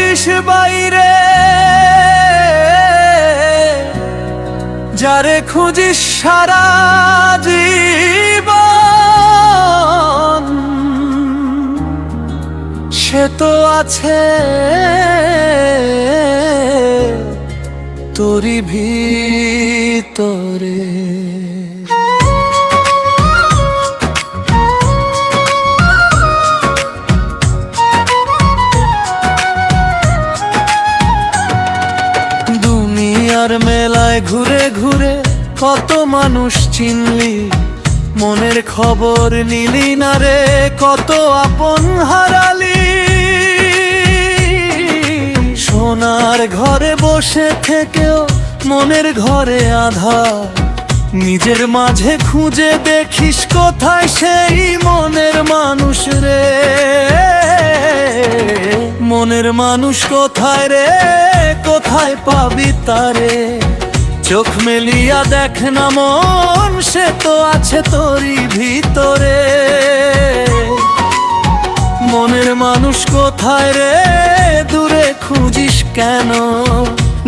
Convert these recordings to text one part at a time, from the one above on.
খুঁজিস বাইরে, যারে খুঁজিস সারা জীবন, সে তো আছে তোরি ভিতরে। দুনিয়ার মেলায় ঘুরে ঘুরে কত মানুষ চিনলি, মনের খবর নিলি না রে, কত আপন হারালি। সোনার ঘরে বসে থেকেও মনের ঘরে আঁধার, নিজের মাঝে খুঁজে দেখিস কোথায় সেই মনের মানুষ রে। মনের মানুষ কোথায় রে, কোথায় পাবি তারে? চোখ মেলিয়া দেখ না মন, সে তো আছে তোরই ভিতরে। মনের মানুষ কোথায় রে, দূরে খুঁজিস কেন?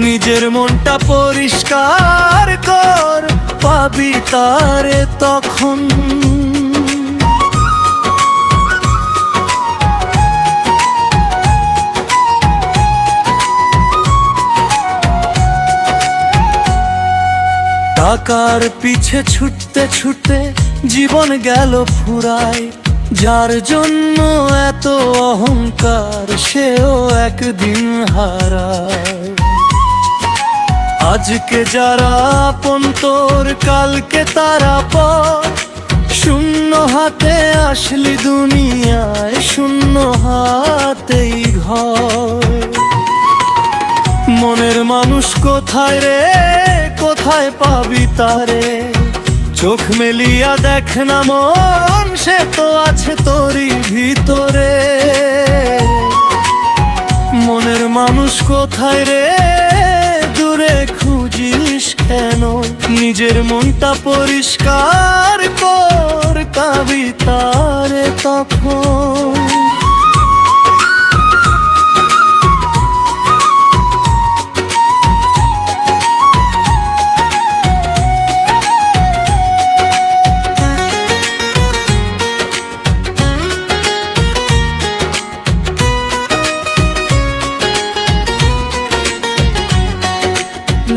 নিজের মনটা পরিষ্কার কর, পাবি তারে তখন। টাকার পিছে ছুটতে ছুটতে জীবন গেল ফুরায়, যার জন্য এত অহংকার সেও একদিন হারায়। আজকে যারা আপন তোর, কালকে তারা পর। শূন্য হাতে আসলি দুনিয়ায়, শূন্য হাতেই ঘর। মনের মানুষ কোথায় রে, কোথায় পাবি তারে? চোখ মেলিয়া দেখ না মন, সে তো আছে তোরই ভিতরে। মনের মানুষ কোথায় রে, দূরে খুঁজিস কেন? নিজের মনটা পরিষ্কার কর, পাবি তারে তখন।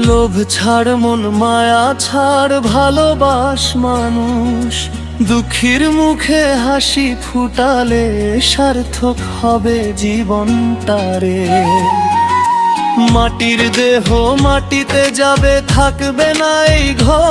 লোভ ছাড় মন মায়া ছাড়, ভালোবাস মানুষ। দুঃখীর মুখে হাসি ফুটালে সার্থক হবে জীবনটারে। মাটির দেহ মাটিতে যাবে, থাকবে না এই ঘর।